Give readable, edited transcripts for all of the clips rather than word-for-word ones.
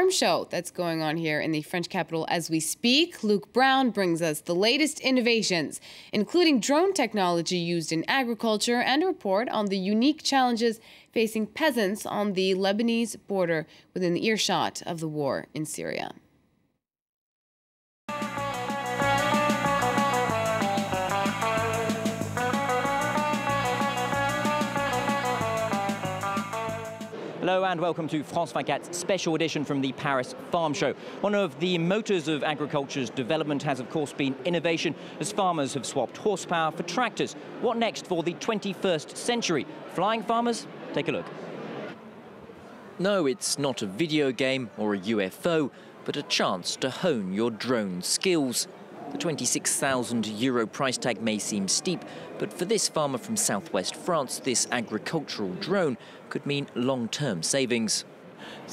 farm show that's going on here in the French capital as we speak. Luke Brown brings us the latest innovations, including drone technology used in agriculture, and a report on the unique challenges facing peasants on the Lebanese border within the earshot of the war in Syria. Hello and welcome to France 24's special edition from the Paris Farm Show. One of the motors of agriculture's development has, of course, been innovation, as farmers have swapped horsepower for tractors. What next for the 21st century? Flying farmers? Take a look. No, it's not a video game or a UFO, but a chance to hone your drone skills. The €26,000 price tag may seem steep, but for this farmer from southwest France, this agricultural drone could mean long-term savings.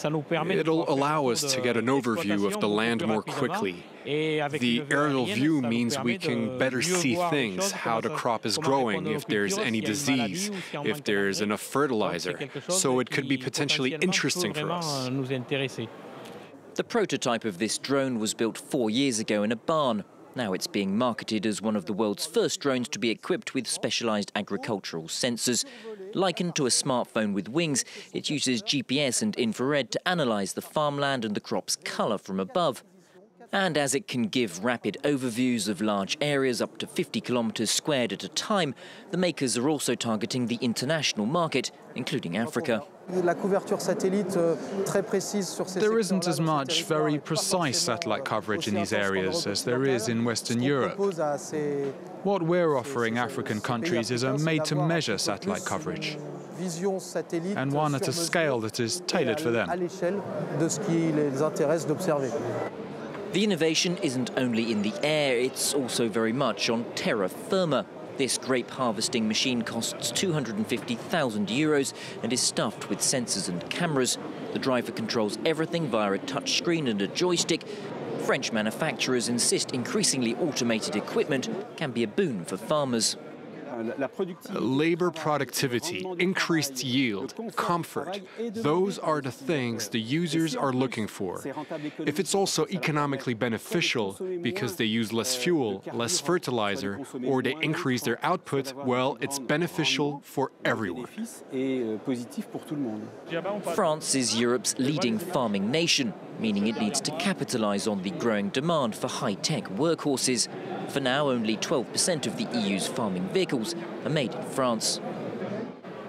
It'll allow us to get an overview of the land more quickly. The aerial view means we can better see things, how the crop is growing, if there's any disease, if there's enough fertilizer. So it could be potentially interesting for us. The prototype of this drone was built 4 years ago in a barn. Now it's being marketed as one of the world's first drones to be equipped with specialized agricultural sensors. Likened to a smartphone with wings, it uses GPS and infrared to analyze the farmland and the crop's color from above. And as it can give rapid overviews of large areas up to 50 kilometers squared at a time, the makers are also targeting the international market, including Africa. There isn't as much very precise satellite coverage in these areas as there is in Western Europe. What we're offering African countries is a made-to-measure satellite coverage, and one at a scale that is tailored for them. The innovation isn't only in the air, it's also very much on terra firma. This grape harvesting machine costs €250,000 and is stuffed with sensors and cameras. The driver controls everything via a touchscreen and a joystick. French manufacturers insist increasingly automated equipment can be a boon for farmers. Labor productivity, increased yield, comfort, those are the things the users are looking for. If it's also economically beneficial because they use less fuel, less fertilizer, or they increase their output, well, it's beneficial for everyone. France is Europe's leading farming nation, meaning it needs to capitalize on the growing demand for high-tech workhorses. For now, only 12% of the EU's farming vehicles are made in France.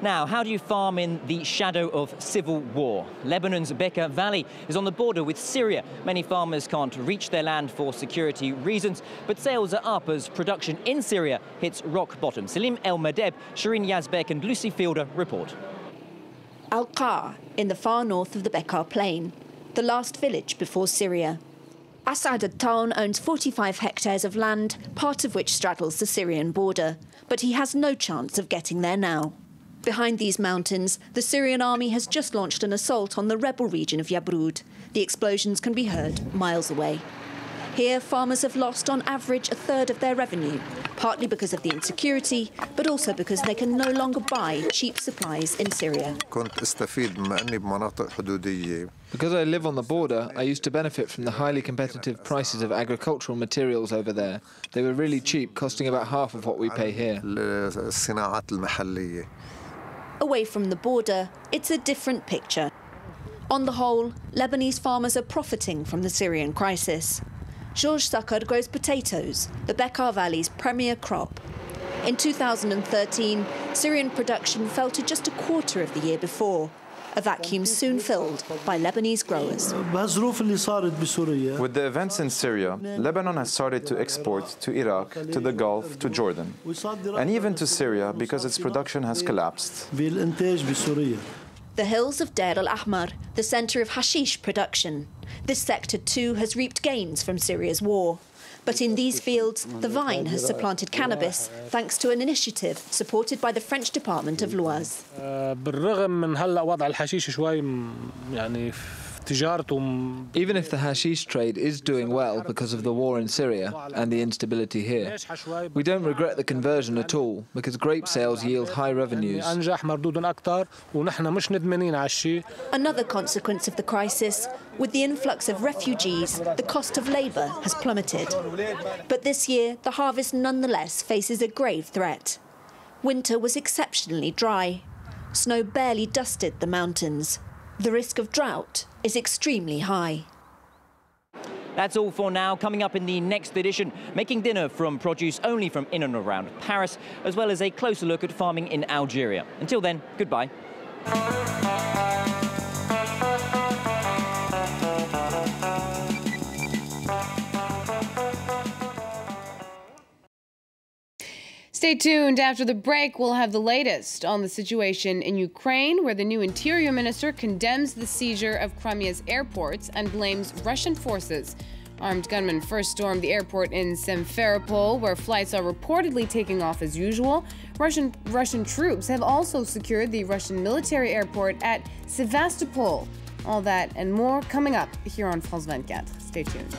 Now, how do you farm in the shadow of civil war? Lebanon's Bekaa Valley is on the border with Syria. Many farmers can't reach their land for security reasons, but sales are up as production in Syria hits rock bottom. Salim El Madeb, Shireen Yazbek and Lucy Fielder report. Al-Qa, in the far north of the Bekaa Plain, the last village before Syria. Asad al-Town owns 45 hectares of land, part of which straddles the Syrian border, but he has no chance of getting there now. Behind these mountains, the Syrian army has just launched an assault on the rebel region of Yabrud. The explosions can be heard miles away. Here, farmers have lost on average a third of their revenue, partly because of the insecurity, but also because they can no longer buy cheap supplies in Syria. Because I live on the border, I used to benefit from the highly competitive prices of agricultural materials over there. They were really cheap, costing about half of what we pay here. Away from the border, it's a different picture. On the whole, Lebanese farmers are profiting from the Syrian crisis. Georges Sakar grows potatoes, the Bekaa Valley's premier crop. In 2013, Syrian production fell to just a quarter of the year before. A vacuum soon filled by Lebanese growers. With the events in Syria, Lebanon has started to export to Iraq, to the Gulf, to Jordan, and even to Syria because its production has collapsed. The hills of Deir al-Ahmar, the centre of hashish production. This sector too has reaped gains from Syria's war. But in these fields, the vine has supplanted cannabis, thanks to an initiative supported by the French Department of l'Oise. Even if the hashish trade is doing well because of the war in Syria and the instability here, we don't regret the conversion at all because grape sales yield high revenues. Another consequence of the crisis, with the influx of refugees, the cost of labour has plummeted. But this year, the harvest nonetheless faces a grave threat. Winter was exceptionally dry. Snow barely dusted the mountains. The risk of drought is extremely high. That's all for now. Coming up in the next edition, making dinner from produce only from in and around Paris, as well as a closer look at farming in Algeria. Until then, goodbye. Stay tuned. After the break, we'll have the latest on the situation in Ukraine, where the new interior minister condemns the seizure of Crimea's airports and blames Russian forces. Armed gunmen first stormed the airport in Simferopol, where flights are reportedly taking off as usual. Russian troops have also secured the Russian military airport at Sevastopol. All that and more coming up here on France 24. Stay tuned.